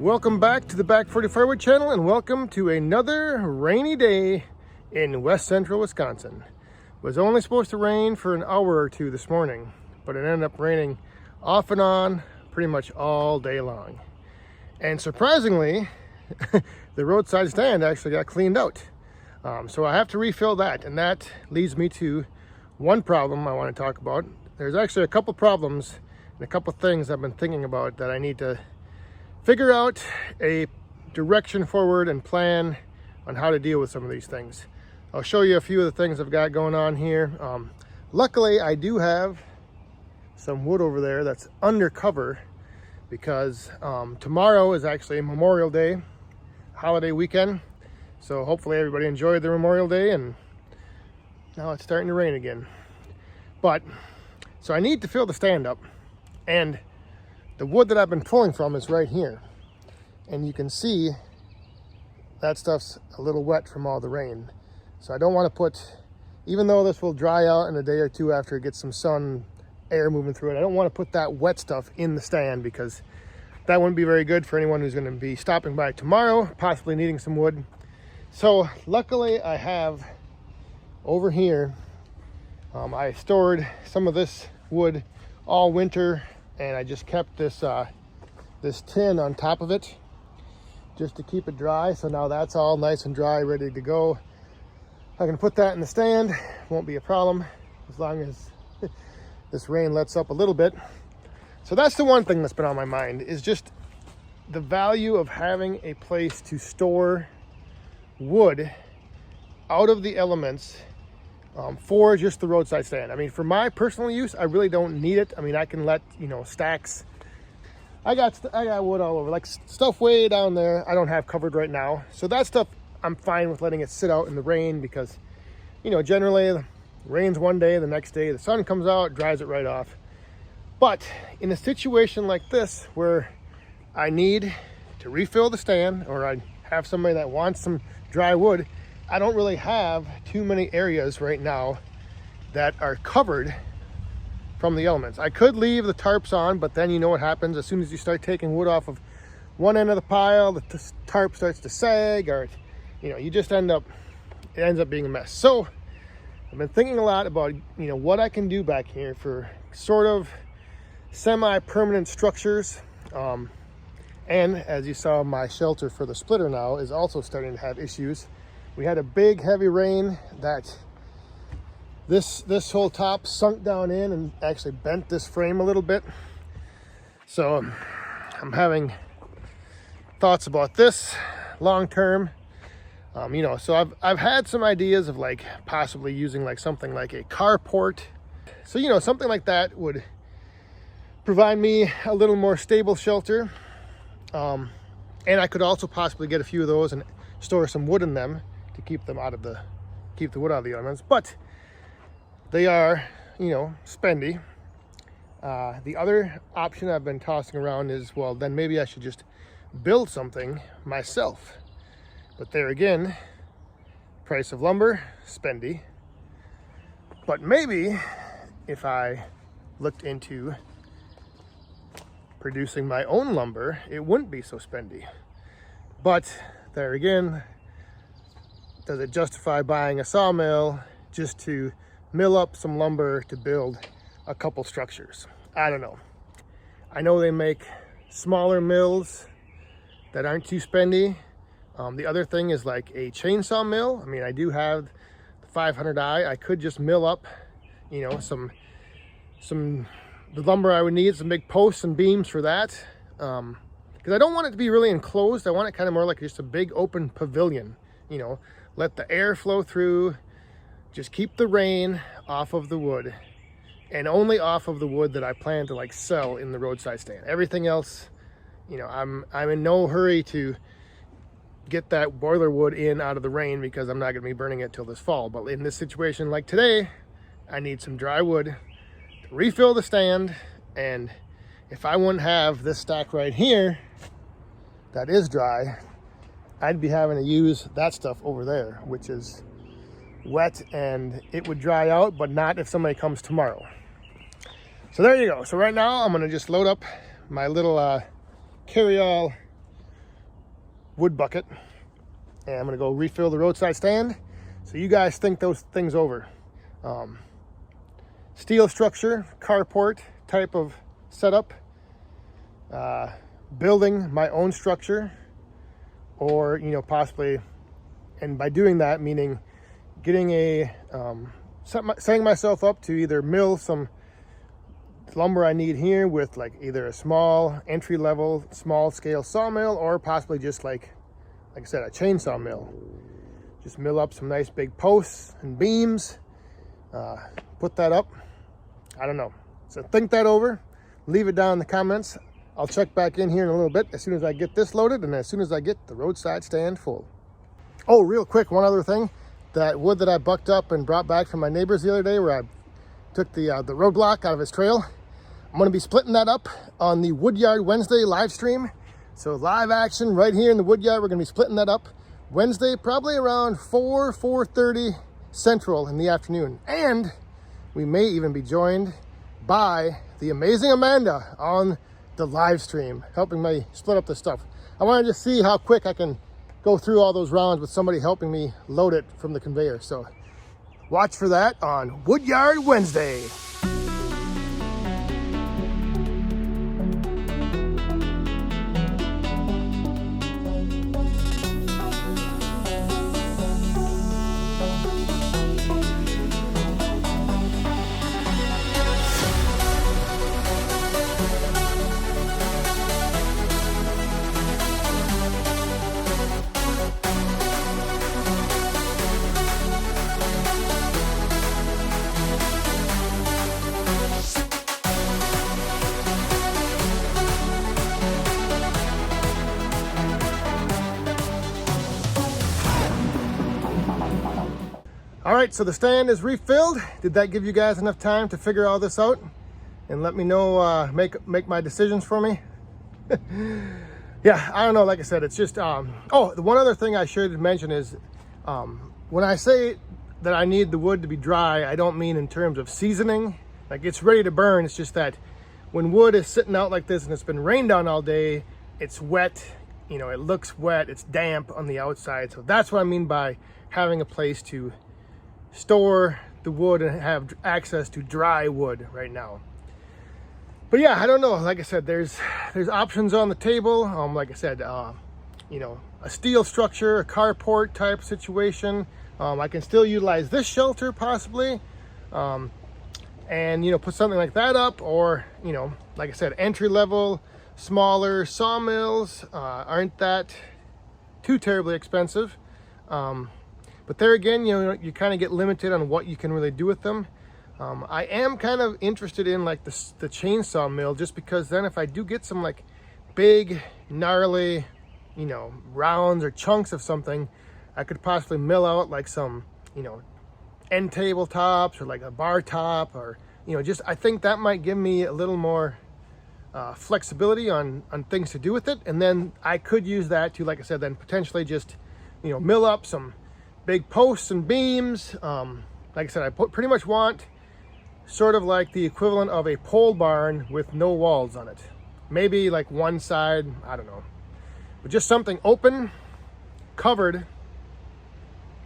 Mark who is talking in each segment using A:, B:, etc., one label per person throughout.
A: Welcome back to the Back 40 Firewood channel, and welcome to another rainy day in west central Wisconsin. It was only supposed to rain for an hour or two this morning, but it ended up raining off and on pretty much all day long. And surprisingly, the roadside stand actually got cleaned out. So I have to refill that, and that leads me to one problem I want to talk about. There's actually a couple problems and a couple things I've been thinking about that I need to figure out a direction forward and plan on how to deal with some of these things. I'll show you a few of the things I've got going on here. Luckily, I do have some wood over there that's under cover because tomorrow is actually Memorial Day, holiday weekend. So hopefully everybody enjoyed their Memorial Day, and now it's starting to rain again. So I need to fill the stand up, and the wood that I've been pulling from is right here. And you can see that stuff's a little wet from all the rain. So I don't want to put, even though this will dry out in a day or two after it gets some sun, air moving through it, I don't want to put that wet stuff in the stand because that wouldn't be very good for anyone who's going to be stopping by tomorrow, possibly needing some wood. So luckily I have over here, I stored some of this wood all winter, and I just kept this this tin on top of it just to keep it dry. So now that's all nice and dry, ready to go. I can put that in the stand, won't be a problem as long as this rain lets up a little bit. So that's the one thing that's been on my mind, is just the value of having a place to store wood out of the elements for just the roadside stand. I mean, for my personal use, I really don't need it. I mean, I can let, stacks. I got wood all over, like stuff way down there I don't have covered right now. So that stuff, I'm fine with letting it sit out in the rain because, generally it rains one day, the next day the sun comes out, dries it right off. But in a situation like this where I need to refill the stand, or I have somebody that wants some dry wood, I don't really have too many areas right now that are covered from the elements. I could leave the tarps on, but then you know what happens as soon as you start taking wood off of one end of the pile, the tarp starts to sag, or you just it ends up being a mess. So I've been thinking a lot about what I can do back here for sort of semi-permanent structures. And as you saw, my shelter for the splitter now is also starting to have issues. We had a big heavy rain that this whole top sunk down in and actually bent this frame a little bit. So I'm having thoughts about this long term. So I've had some ideas of like possibly using like something like a carport. So something like that would provide me a little more stable shelter. And I could also possibly get a few of those and store some wood in them to keep the wood out of the elements, but they are, spendy. The other option I've been tossing around is, well, then maybe I should just build something myself. But there again, price of lumber, spendy. But maybe if I looked into producing my own lumber, it wouldn't be so spendy. But there again, does it justify buying a sawmill just to mill up some lumber to build a couple structures? I don't know. I know they make smaller mills that aren't too spendy. The other thing is like a chainsaw mill. I mean, I do have the 500i. I could just mill up, the lumber I would need, some big posts and beams for that. Because I don't want it to be really enclosed. I want it kind of more like just a big open pavilion, let the air flow through, just keep the rain off of the wood, and only off of the wood that I plan to like sell in the roadside stand. Everything else, I'm in no hurry to get that boiler wood in out of the rain because I'm not going to be burning it till this fall. But in this situation like today, I need some dry wood to refill the stand. And if I wouldn't have this stack right here that is dry, I'd be having to use that stuff over there, which is wet, and it would dry out, but not if somebody comes tomorrow. So there you go. So right now I'm going to just load up my little carry-all wood bucket. And I'm gonna go refill the roadside stand. So you guys think those things over. Steel structure, carport type of setup, building my own structure, or, you know, possibly, and by doing that, meaning getting a, setting myself up to either mill some lumber I need here with like either a small entry-level, small-scale sawmill, or possibly just like I said, a chainsaw mill. Just mill up some nice big posts and beams, put that up. I don't know. So think that over. Leave it down in the comments. I'll check back in here in a little bit as soon as I get this loaded and as soon as I get the roadside stand full. Oh, real quick, one other thing. That wood that I bucked up and brought back from my neighbors the other day, where I took the roadblock out of his trail, I'm going to be splitting that up on the Woodyard Wednesday live stream. So live action right here in the Woodyard. We're going to be splitting that up Wednesday, probably around 4:30 Central in the afternoon. And we may even be joined by the amazing Amanda on the live stream, helping me split up the stuff. I want to just see how quick I can go through all those rounds with somebody helping me load it from the conveyor. So watch for that on Woodyard Wednesday. All right, so the stand is refilled. Did that give you guys enough time to figure all this out and let me know, make my decisions for me? Yeah, I don't know. Like I said, it's just, oh, the one other thing I should mention is when I say that I need the wood to be dry, I don't mean in terms of seasoning. Like it's ready to burn. It's just that when wood is sitting out like this and it's been rained on all day, it's wet, you know, it looks wet, it's damp on the outside. So that's what I mean by having a place to store the wood and have access to dry wood right now. But yeah, I don't know. Like I said, there's options on the table. Like I said, you know, a steel structure, a carport type situation. I can still utilize this shelter possibly, and you know, put something like that up, or you know, like I said, entry level, smaller sawmills aren't that too terribly expensive. But there again, you know, you kind of get limited on what you can really do with them. I am kind of interested in like the chainsaw mill, just because then if I do get some like big, gnarly, you know, rounds or chunks of something, I could possibly mill out like some, you know, end table tops or like a bar top, or, you know, just I think that might give me a little more flexibility on things to do with it. And then I could use that to, like I said, then potentially just, you know, mill up some big posts and beams. Like I said, I pretty much want sort of like the equivalent of a pole barn with no walls on it. Maybe like one side, I don't know. But just something open, covered,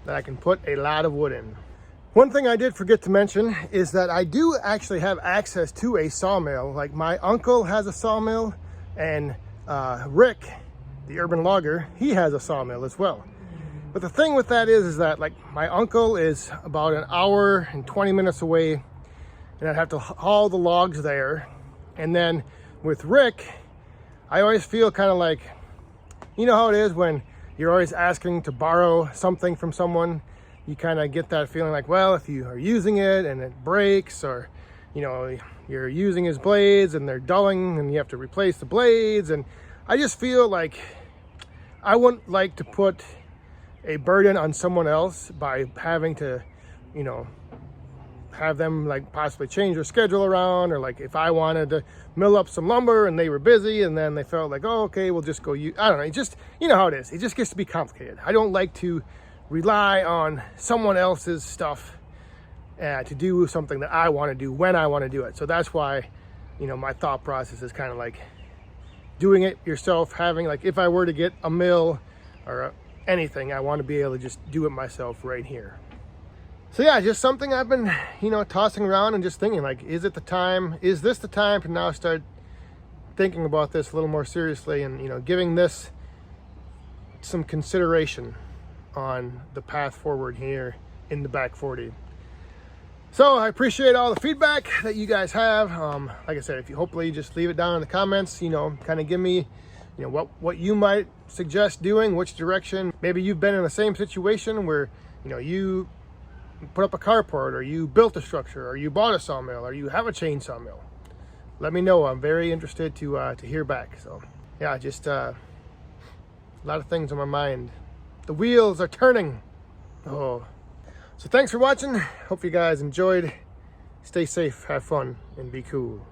A: that I can put a lot of wood in. One thing I did forget to mention is that I do actually have access to a sawmill. Like my uncle has a sawmill, and Rick, the urban logger, he has a sawmill as well. But the thing with that is that like my uncle is about an hour and 20 minutes away, and I'd have to haul the logs there. And then with Rick, I always feel kind of like, you know how it is when you're always asking to borrow something from someone, you kind of get that feeling like, well, if you are using it and it breaks, or, you know, you're using his blades and they're dulling and you have to replace the blades. And I just feel like I wouldn't like to put a burden on someone else by having to, you know, have them like possibly change their schedule around, or like if I wanted to mill up some lumber and they were busy and then they felt like, oh, okay, we'll just go use, I don't know, it just, you know how it is. It just gets to be complicated. I don't like to rely on someone else's stuff to do something that I want to do when I want to do it. So that's why, you know, my thought process is kind of like doing it yourself, having like, if I were to get a mill or anything, I want to be able to just do it myself right here. So yeah, just something I've been, tossing around and just thinking, like, is this the time to now start thinking about this a little more seriously, and giving this some consideration on the path forward here in the back 40. So I appreciate all the feedback that you guys have. Like I said, if you hopefully just leave it down in the comments, kind of give me, what you might suggest doing, which direction. Maybe you've been in the same situation where, you put up a carport, or you built a structure, or you bought a sawmill, or you have a chainsaw mill. Let me know. I'm very interested to hear back. So yeah, just a lot of things on my mind. The wheels are turning. Oh. So thanks for watching. Hope you guys enjoyed. Stay safe, have fun, and be cool.